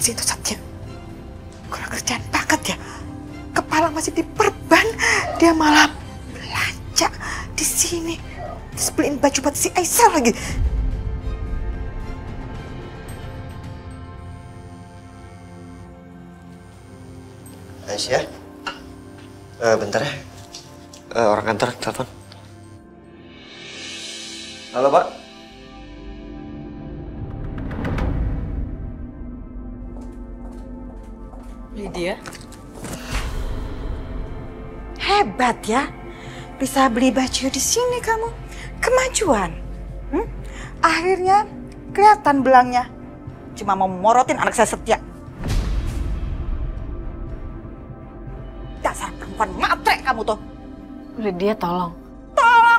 sih itu Satya? Kurang kerjaan banget ya. Kepala masih diperban, dia malah belanja di sini. Terus beliin baju buat si Aisyah lagi. Aisyah, bentar ya. Orang kantor telepon. Halo Pak. Lydia? Hebat ya, bisa beli baju di sini kamu. Kemajuan. Akhirnya kelihatan belangnya. Cuma mau morotin anak saya Setia. Dasar perempuan matre kamu tuh. Lydia, tolong.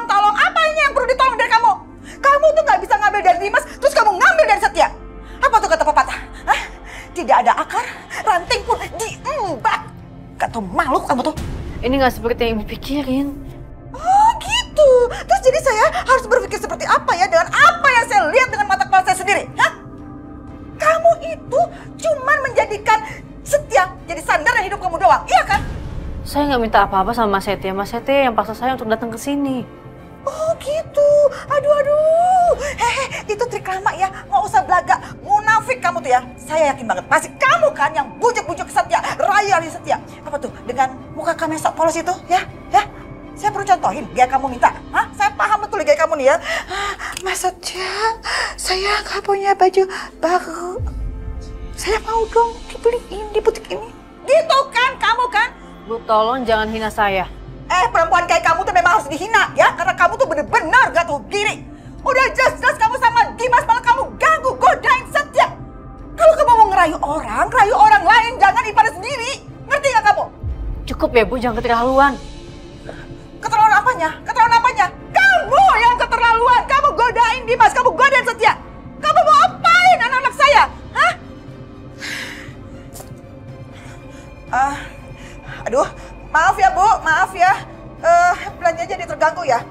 Tolong, apa ini yang perlu ditolong dari kamu? Kamu tuh gak bisa ngambil dari Dimas, terus kamu ngambil dari Setia. Apa tuh kata pepatah? Hah? Tidak ada akar, ranting pun diembat. Gak tau malu kamu tuh. Ini gak seperti yang ibu pikirin. Oh gitu. Terus jadi saya harus berpikir seperti apa ya dengan apa yang saya lihat dengan mata kepala saya sendiri? Hah? Kamu itu cuman menjadikan Setia jadi sandaran hidup kamu doang, iya kan? Saya nggak minta apa-apa sama Mas Setia. Mas Setia yang paksa saya untuk datang ke sini. Oh gitu. Aduh. Itu trik lama ya. Nggak usah belaga. Munafik kamu tuh ya. Saya yakin banget. Pasti kamu kan yang bujuk-bujuk Setia. Rayain Setia. Apa tuh? Dengan muka kamu yang sok polos itu. Ya. Saya perlu contohin gaya kamu minta. Hah? Saya paham betul gaya kamu nih ya. Mas Setia, saya nggak punya baju baru. Saya mau dong dibeliin di butik ini. Gitu kan kamu kan? Bu, tolong jangan hina saya. Perempuan kayak kamu tuh memang harus dihina ya. Karena kamu tuh bener-bener gak tahu diri. Udah jelas-jelas kamu sama Dimas malah kamu ganggu, godain Setia. Kalau kamu mau ngerayu orang lain, jangan ibarat sendiri. Ngerti gak kamu? Cukup ya Bu, jangan keterlaluan. Keterlaluan apanya? Kamu yang keterlaluan. Kamu godain Dimas, kamu godain Setia. Kamu mau apain anak-anak saya? Hah? Aduh, maaf ya Bu, maaf ya. Belanjanya jadi terganggu ya.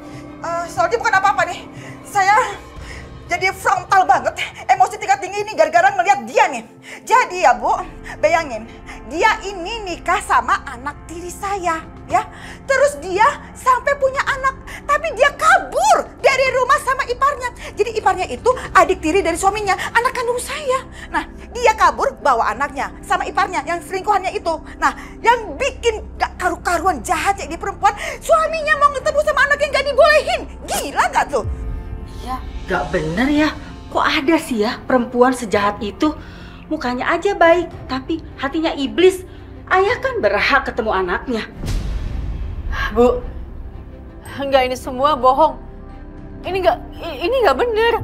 Soalnya bukan apa-apa nih. Saya jadi frontal banget. Emosi tingkat tinggi ini gara-gara ngeliat dia nih. Jadi ya Bu, bayangin. Dia ini nikah sama anak tiri saya. Ya, terus dia sampai punya anak, tapi dia kabur dari rumah sama iparnya. Jadi iparnya itu adik tiri dari suaminya, anak kandung saya. Nah, dia kabur bawa anaknya sama iparnya yang selingkuhannya itu. Nah, yang bikin gak karu-karuan jahatnya di perempuan, suaminya mau ketemu sama anak yang gak dibolehin. Gila gak tuh? Iya, gak bener ya. Kok ada sih ya perempuan sejahat itu? Mukanya aja baik, tapi hatinya iblis. Ayah kan berhak ketemu anaknya. Bu, enggak, ini semua bohong. Ini enggak bener.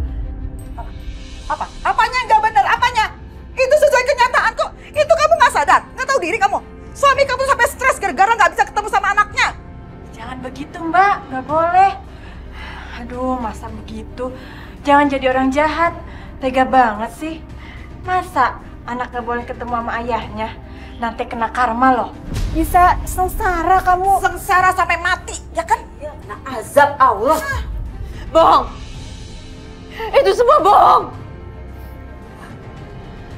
Apa? Apanya nggak benar? Apanya? Itu sesuai kenyataan kok. Itu kamu nggak sadar? Nggak tahu diri kamu? Suami kamu sampai stres gara-gara nggak bisa ketemu sama anaknya. Jangan begitu Mbak, nggak boleh. Aduh, masa begitu? Jangan jadi orang jahat. Tega banget sih. Masa anak nggak boleh ketemu sama ayahnya? Nanti kena karma loh. Bisa sengsara kamu. Sengsara sampai mati, ya kan? Ya, kena azab Allah. Bohong. Itu semua bohong.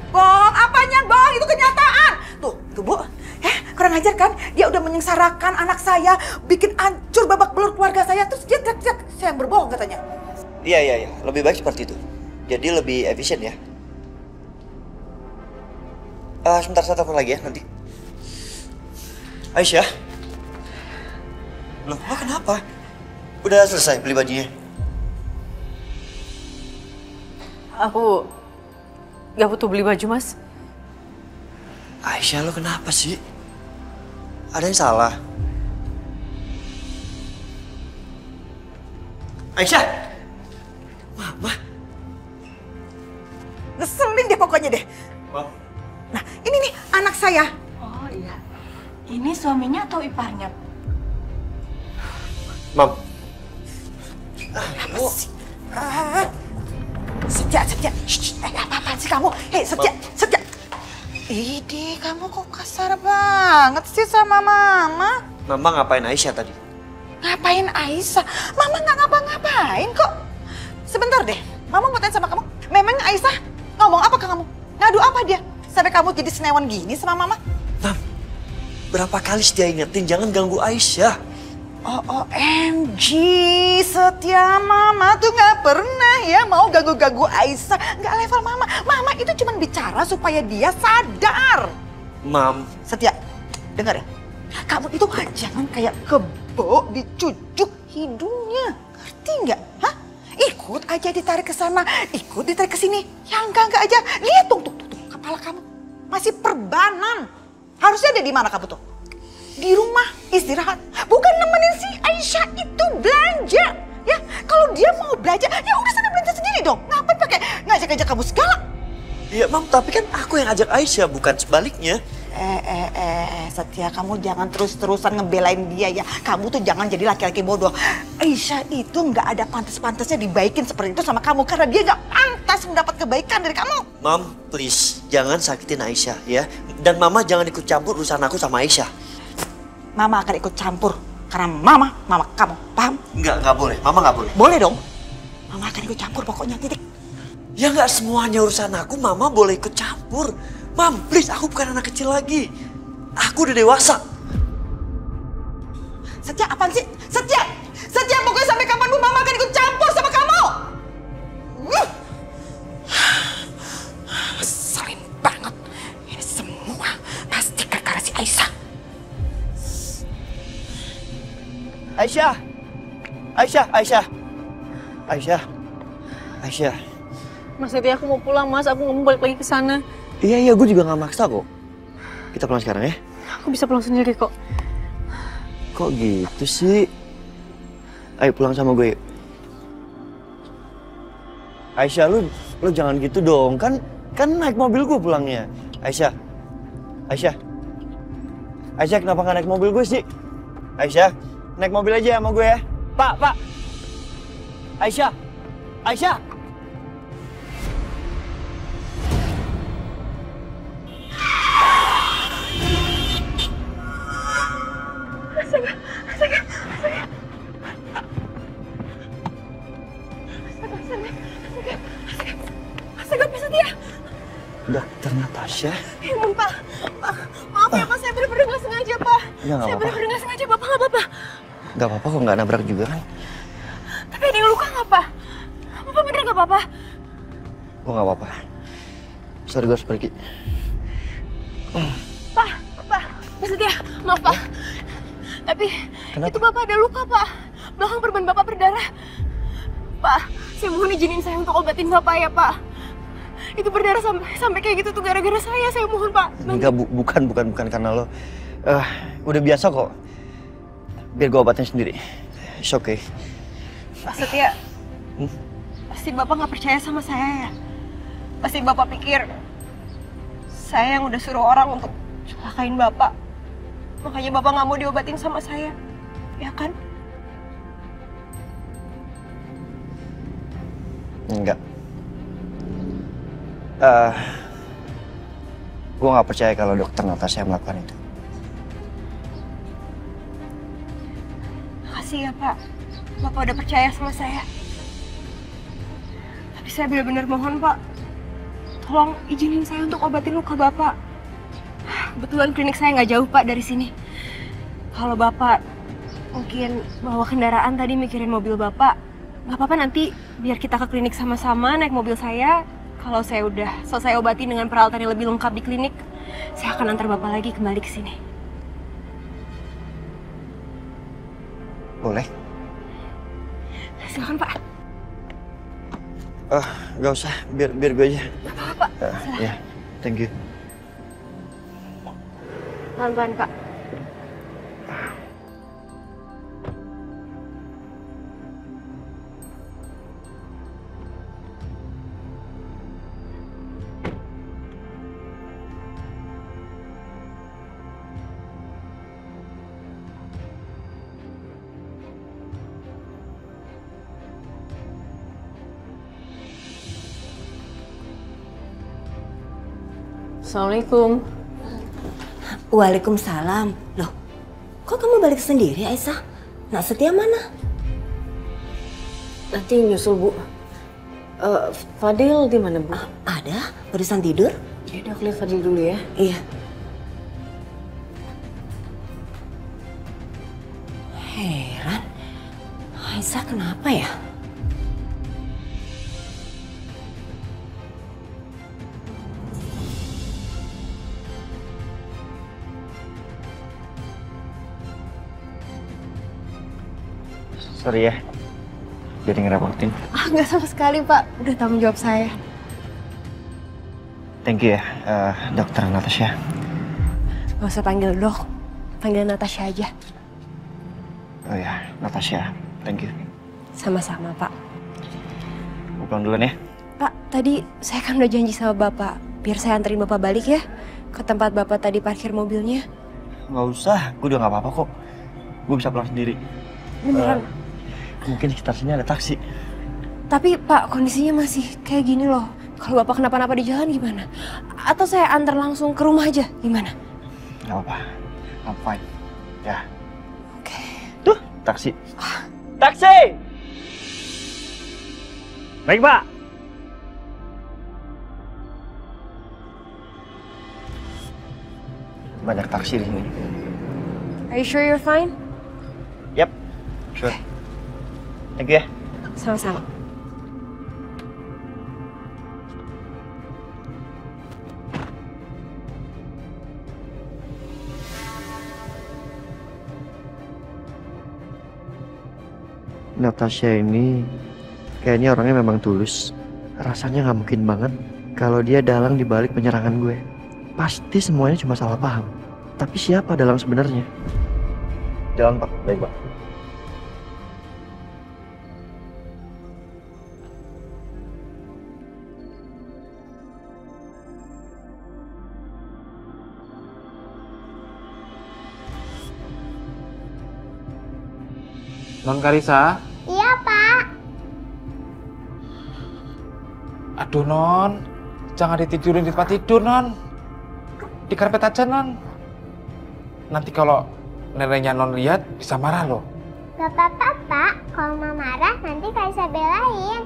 Bohong, apanya bohong? Itu kenyataan. Tuh Bu, kurang ajar kan? Dia udah menyengsarakan anak saya, bikin hancur babak belur keluarga saya. Terus dia teriak-teriak, saya yang berbohong katanya. Iya. Lebih baik seperti itu. Jadi lebih efisien ya. Sebentar, saya telepon lagi ya nanti. Aisyah. Loh, lo kenapa? Udah selesai beli bajunya? Aku gak butuh beli baju, Mas. Aisyah, lo kenapa sih? Ada yang salah? Aisyah! Mama! Ngeselin deh pokoknya deh. Mam. Nah, ini nih anak saya. Oh iya, ini suaminya atau iparnya? Mam. Apa sih? Setia. Apa-apaan sih kamu? Hei, Setia. Idi, kamu kok kasar banget sih sama Mama? Mama ngapain Aisyah tadi? Ngapain Aisyah? Mama nggak ngapa-ngapain kok. Sebentar deh, Mama mau tanya sama kamu. Memang Aisyah ngomong apa ke kamu? Ngadu apa dia? Sampai kamu jadi senewan gini sama Mama? Mam, berapa kali Setia ingetin jangan ganggu Aisyah. OMG, Setia, Mama tuh nggak pernah ya mau ganggu-ganggu Aisyah. Nggak level Mama. Mama itu cuma bicara supaya dia sadar. Mam, Setia, dengar ya. Kamu itu jangan kayak kebo dicucuk hidungnya. Ngerti nggak? Hah? Ikut aja ditarik ke sana, ikut ditarik ke sini. Ya enggak aja. Lihat tuh, kepala kamu masih perbanan. Harusnya ada di mana kamu tuh? Di rumah istirahat, bukan nemenin si Aisyah itu belanja. Ya, kalau dia mau belanja, ya udah sana belanja sendiri dong. Ngapain pakai ngajak-ngajak kamu segala? iya Mam, tapi kan aku yang ajak Aisyah, bukan sebaliknya. Setia, kamu jangan terus-terusan ngebelain dia ya. Kamu tuh jangan jadi laki-laki bodoh. Aisyah itu nggak ada pantas-pantasnya dibaikin seperti itu sama kamu karena dia nggak pantas mendapat kebaikan dari kamu. Mam, please, jangan sakitin Aisyah ya. Dan Mama jangan ikut campur urusan aku sama Aisyah. Mama akan ikut campur karena mama kamu, paham? Nggak boleh. Mama nggak boleh. Boleh dong. Mama akan ikut campur pokoknya, titik. Ya nggak semuanya urusan aku, Mama boleh ikut campur. Mam, please, aku bukan anak kecil lagi. Aku udah dewasa. Setia, apaan sih? Setia, pokoknya sampai kapanpun Mama akan ikut campur sama kamu. Ngeselin banget. Ini semua pasti gara-gara si Aisyah. Aisyah. Mas Setia, aku mau pulang Mas, aku nggak mau balik lagi ke sana. Iya, gue juga gak maksa kok. Kita pulang sekarang ya. Aku bisa pulang sendiri kok. Kok gitu sih? Ayo pulang sama gue. Aisyah, lu jangan gitu dong. Kan naik mobil gue pulangnya. Aisyah, kenapa gak naik mobil gue sih? Aisyah, naik mobil aja sama gue ya. Pak. Aisyah. Astaga, Pak Setia. Dokter Natasha. Ya ampun, Pak. Maaf ya, Pak. Saya bener-bener nggak sengaja, Pak. Ya, nggak Saya apa-apa. bener-bener nggak sengaja, Bapak. Nggak apa-apa. Gak apa-apa kok, gak nabrak juga kan. Tapi ada yang luka nggak, Pak? Bapak bener nggak apa-apa? Gue gak apa-apa. Sorry, gue harus pergi. Pak Setia, maaf, Pak. Tapi Kenapa? itu Bapak ada luka, Pak. Belakang perban Bapak berdarah. Pak, saya mohon izinin saya untuk obatin Bapak ya, Pak. Itu berdarah sampai kayak gitu tuh gara-gara saya mohon, Pak. Enggak, bukan karena lo. Udah biasa kok. Biar gue obatin sendiri. It's okay. Pak Setia, pasti Bapak nggak percaya sama saya ya? Pasti Bapak pikir saya yang udah suruh orang untuk celakain Bapak. Makanya Bapak nggak mau diobatin sama saya, ya kan? Enggak. Gue gak percaya kalau dokter Natasha melakukan itu. Makasih ya, Pak. Bapak udah percaya sama saya. Tapi saya benar-benar mohon, Pak. Tolong izinin saya untuk obatin luka Bapak. Kebetulan klinik saya nggak jauh, Pak, dari sini. Kalau Bapak mungkin bawa kendaraan tadi mikirin mobil Bapak, nggak apa-apa, nanti biar kita ke klinik sama-sama naik mobil saya. Kalau saya udah selesai obatin dengan peralatan yang lebih lengkap di klinik, saya akan antar Bapak lagi kembali ke sini. Boleh? Silakan, Pak. Gak usah, biar gue aja. Apa-apa, Pak. Ya, thank you. Pelan-pelan, Pak. Assalamualaikum. Waalaikumsalam. Loh, kok kamu balik sendiri, Aisyah? Nak Setia mana? Nanti nyusul, Bu. Fadil di mana, Bu? Ada? Barusan tidur? Ya udah, aku lihat Fadil dulu ya. Iya. Heran. Aisyah kenapa ya? Sorry ya, jadi ngerepotin. Nggak sama sekali, Pak. Udah tanggung jawab saya. Thank you ya, Dokter Natasha. Nggak usah panggil dok. Panggil Natasha aja. Oh ya, Natasha. Thank you. Sama-sama, Pak. Gue pulang duluan ya. Pak, tadi saya kan udah janji sama Bapak. Biar saya anterin Bapak balik ya. Ke tempat Bapak tadi parkir mobilnya. Nggak usah, gue udah nggak apa-apa kok. Gue bisa pulang sendiri. Beneran. Mungkin sekitar sini ada taksi. Tapi Pak, kondisinya masih kayak gini loh. Kalau Bapak kenapa-napa di jalan gimana? Atau saya antar langsung ke rumah aja, gimana? Nggak apa-apa, I'm fine. Ya. Oke. Tuh, taksi. Taksi! Baik, Pak. Banyak taksi di sini. Are you sure you're fine? Yap, sure. Thank you ya. Sama-sama. Natasha ini kayaknya orangnya memang tulus. Rasanya nggak mungkin banget kalau dia dalang di balik penyerangan gue. Pasti semuanya cuma salah paham. Tapi siapa dalang sebenarnya? Jalan, Pak. Baik, Pak. Non Karisa? Iya, Pak. Aduh, Non. Jangan ditidurin di tempat tidur, Non. Di karpet aja, Non. Nanti kalau neneknya Non lihat, bisa marah loh. Gak apa-apa, Pak. Kalau Oma marah, nanti Karisa belain.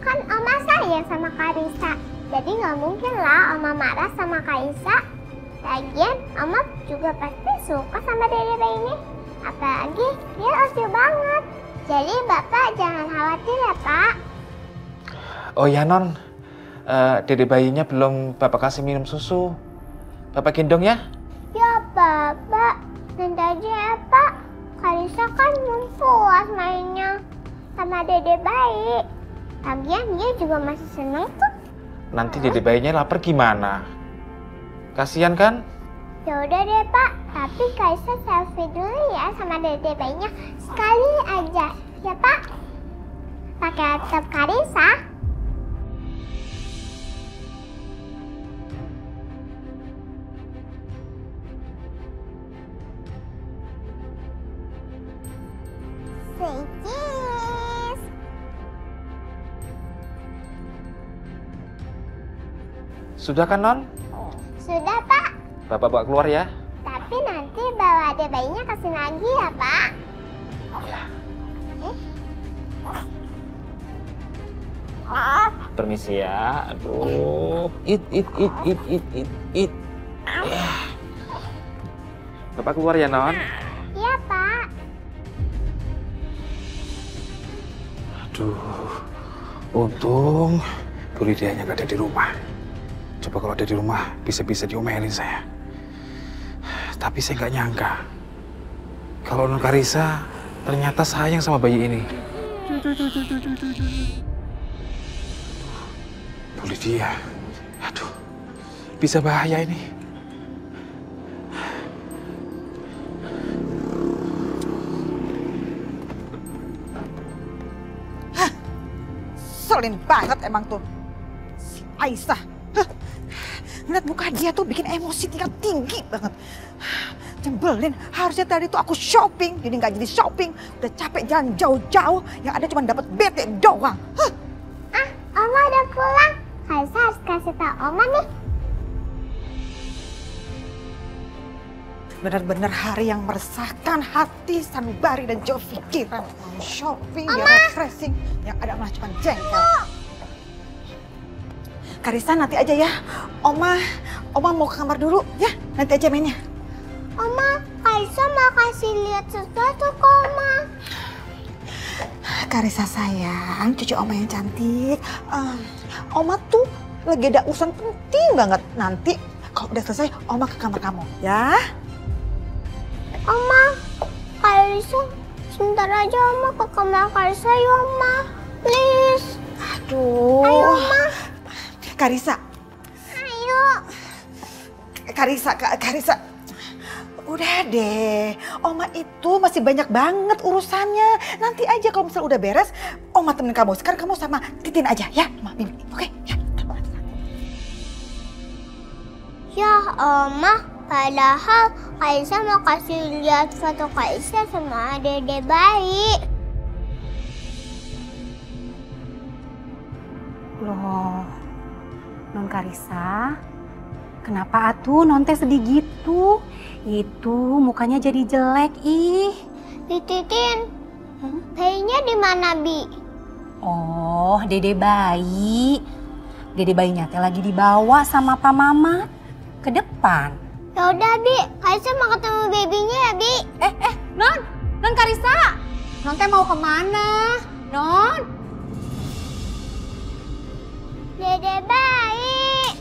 Kan Oma sayang sama Karisa. Jadi nggak mungkin lah Oma marah sama Karisa. Lagian, Oma juga pasti suka sama dede bayi ini. Apalagi dia lucu banget. Jadi Bapak jangan khawatir ya, Pak. Oh ya, Non. Dede bayinya belum Bapak kasih minum susu. Bapak gendong ya? Ya, Bapak. Nanti aja ya, Pak. Karisa kan belum puas mainnya sama dede bayi. Lagian dia juga masih seneng tuh. Nanti dede bayinya lapar gimana? Kasian kan? Ya udah deh, Pak. Tapi Karisa selfie dulu ya sama dede bayinya sekali aja. Ya, Pak? Pakai laptop Karisa. Say cheese. Sudah kan, Non? Sudah, Pak. Bapak bawa keluar ya? Tapi nanti bawa dede bayinya ke sini lagi ya, Pak. Ya. Oh. Permisi ya. Aduh. It. Ya. Bapak keluar ya, Non? Iya, Pak. Aduh. Untung Bu Lidianya nggak ada di rumah. Coba kalau ada di rumah, bisa-bisa diomelin saya. Tapi saya nggak nyangka. Kalau Non Karisa ternyata sayang sama bayi ini. Bu Lydia. Aduh. Bisa bahaya ini. Selin banget emang tuh. Si Aisyah. Ngeliat muka dia tuh bikin emosi tingkat tinggi banget. Cembelin, harusnya tadi tuh aku shopping, jadi nggak jadi shopping. Udah capek jalan jauh-jauh, yang ada cuma dapat bete doang. Oma udah pulang. Karisa harus kasih tau Oma nih. Benar-benar hari yang meresahkan hati sanubari dan jauh pikiran. Shopping, ya refreshing, yang ada malah cuma jengkel. Karissa nanti aja ya. Oma mau ke kamar dulu ya. Nanti aja mainnya. Oma, Karissa mau kasih lihat sesuatu ke Oma. Karissa sayang, cucu Oma yang cantik. Oma tuh lagi ada urusan penting banget. Nanti kalau udah selesai, Oma ke kamar kamu ya. Oma, Karissa, sebentar aja Oma ke kamar Karissa ya Oma. Please. Aduh. Ayo Oma. Karissa. Ayo. Karissa. Udah deh, Oma itu masih banyak banget urusannya. Nanti aja kalau misalnya udah beres, Oma temenin kamu. Sekarang kamu sama Titin aja ya, Oma Bibi. Oke? Ya. Ya Oma, padahal Karissa mau kasih lihat foto Karissa sama Dede bayi. Loh, Non Karissa, kenapa atuh Non teh sedih gitu? Itu mukanya jadi jelek ih. Titin, bayinya di mana Bi? Oh, Dede bayi. Dede bayinya teh lagi dibawa sama Pak Mamat ke depan. Ya udah Bi, Karissa mau ketemu babynya ya Bi. Non Karissa, Non teh mau kemana? Non? Dede bayi.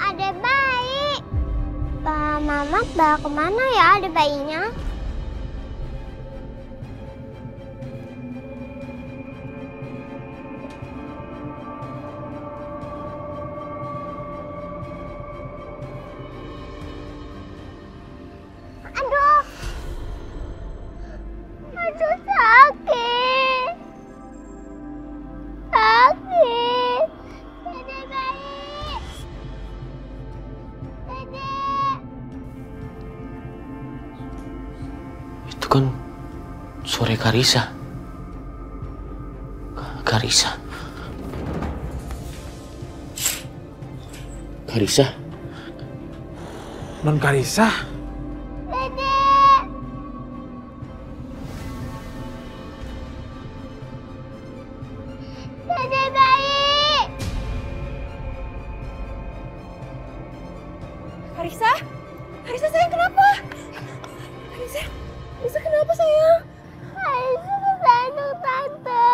Ada bayi. Pak Mamat bawa kemana ya ada bayinya? Aduh sakit. Dede bayi. Dede. Itu kan suara Karissa. Karissa. Non Karissa? Dede. Dede bayi. Karissa sayang kenapa? Karissa kenapa sayang? Karissa kesandung tante.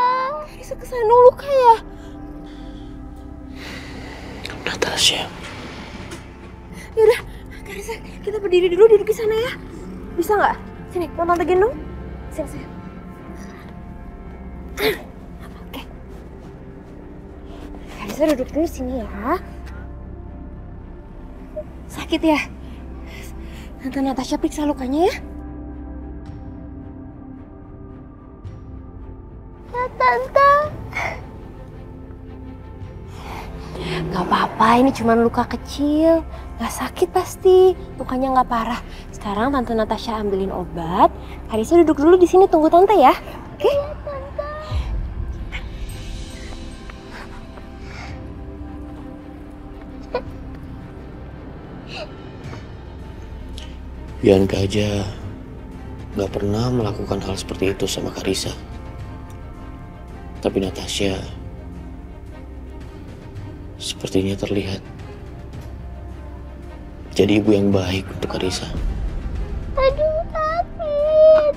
Karissa kesandung luka ya? Natasha. Yaudah, Karissa kita berdiri dulu duduk di sana ya. Bisa nggak? Sini, mau tante gendong? Sini. Oke. Karissa duduk dulu sini ya. Sakit ya? Tante Natasha periksa lukanya ya. Ya tante. Gak apa-apa, ini cuma luka kecil. Gak sakit pasti, lukanya gak parah. Sekarang Tante Natasha ambilin obat. Karissa duduk dulu di sini tunggu Tante ya. Oke? Ya tante. Bianca aja gak pernah melakukan hal seperti itu sama Karissa. Tapi Natasha sepertinya terlihat jadi ibu yang baik untuk Karissa. Aduh sakit.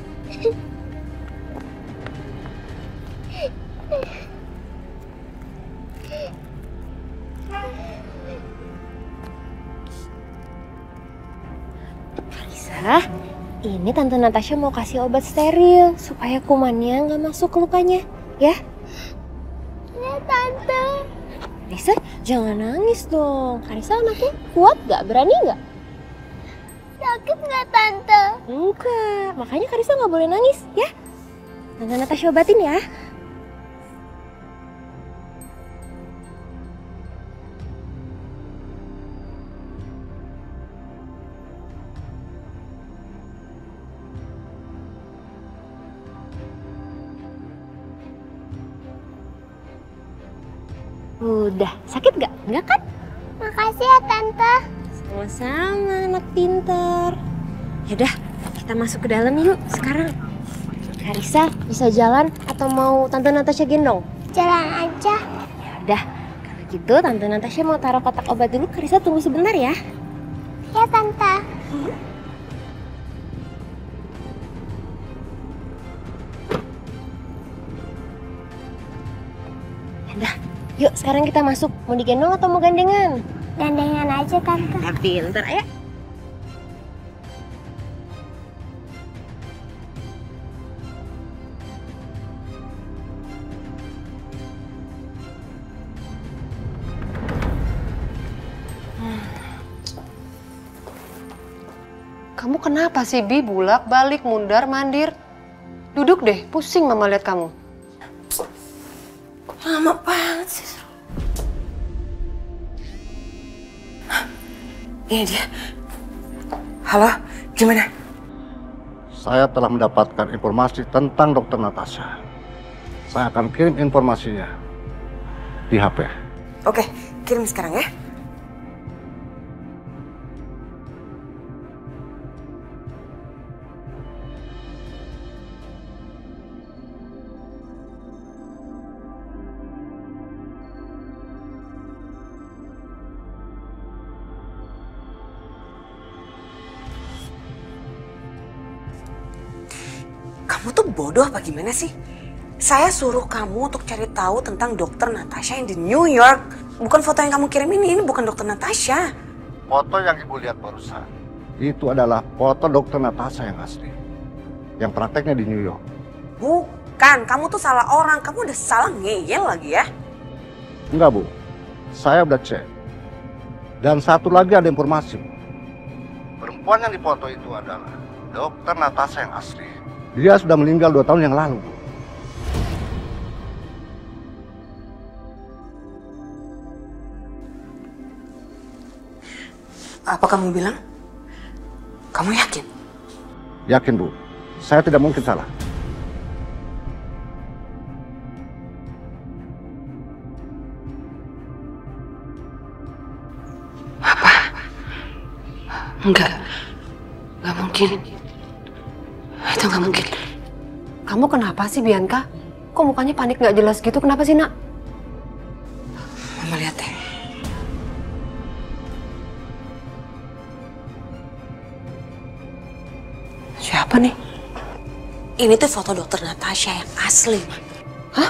Karissa, ini Tante Natasha mau kasih obat steril supaya kumannya nggak masuk ke lukanya, ya? Ya tante. Karissa, jangan nangis dong. Karissa anaknya kuat gak? Berani gak? Sakit nggak tante? Enggak, makanya Karissa nggak boleh nangis, ya? Tante Natasha obatin ya. Udah, sakit gak? Enggak kan? Makasih ya tante. Sama-sama, anak pinter. Yaudah, kita masuk ke dalam yuk sekarang. Karissa bisa jalan atau mau Tante Natasha gendong? jalan aja. Ya udah, kalau gitu Tante Natasha mau taruh kotak obat dulu. Karissa tunggu sebentar ya. Ya Tante. Udah, yuk sekarang kita masuk. Mau digendong atau mau gandengan? Gandengan aja Tante. Nah, pintar, ayo. Kamu kenapa sih, Bi? Bulak, balik, mundar, mandir. Duduk deh, pusing Mama lihat kamu. Lama banget sih. Ini dia. Halo, gimana? Saya telah mendapatkan informasi tentang Dokter Natasha. Saya akan kirim informasinya di HP. Oke, kirim sekarang ya. Kamu tuh bodoh apa gimana sih? Saya suruh kamu untuk cari tahu tentang Dokter Natasha yang di New York. Bukan foto yang kamu kirim ini bukan Dokter Natasha. Foto yang Ibu lihat barusan, itu adalah foto Dokter Natasha yang asli. Yang prakteknya di New York. Bukan, kamu tuh salah orang. Kamu udah salah ngeyel lagi ya. Enggak Bu, saya udah cek. Dan satu lagi ada informasi Bu. Perempuan yang difoto itu adalah Dokter Natasha yang asli. Dia sudah meninggal 2 tahun yang lalu Bu. Apa kamu bilang? Kamu yakin? Yakin Bu, saya tidak mungkin salah. Apa? Enggak mungkin. Itu nggak mungkin. Kamu kenapa sih, Bianca? Kok mukanya panik nggak jelas gitu? Kenapa sih, Nak? Mama lihat deh. Siapa nih? Ini tuh foto Dokter Natasha yang asli, Ma. Hah?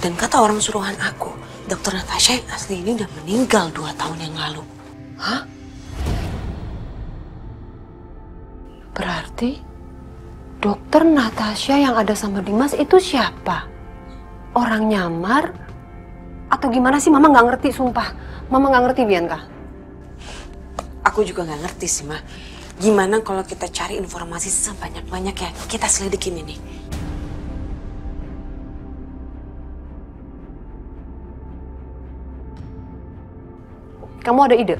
Dan kata orang suruhan aku, Dokter Natasha yang asli ini udah meninggal 2 tahun yang lalu. Hah? Berarti Dokter Natasha yang ada sama Dimas itu siapa? Orang nyamar? Atau gimana sih? Mama nggak ngerti, sumpah. Mama nggak ngerti, Bianca. Aku juga nggak ngerti sih, Ma. Gimana kalau kita cari informasi sebanyak-banyak ya? Kita selidikin ini. Kamu ada ide?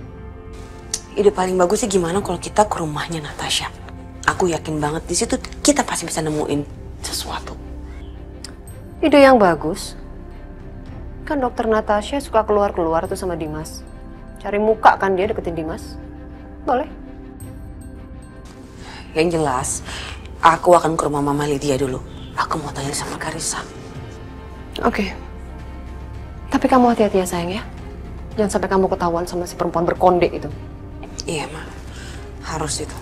Ide paling bagus sih gimana kalau kita ke rumahnya Natasha. Aku yakin banget di situ kita pasti bisa nemuin sesuatu. Ide yang bagus. Kan Dokter Natasha suka keluar-keluar tuh sama Dimas. Cari muka kan dia deketin Dimas. Boleh. Yang jelas, aku akan ke rumah Mama Lydia dulu. Aku mau tanya sama Karissa. Oke. Tapi kamu hati-hati ya sayang ya. Jangan sampai kamu ketahuan sama si perempuan berkonde itu. Iya, Ma. Harus itu.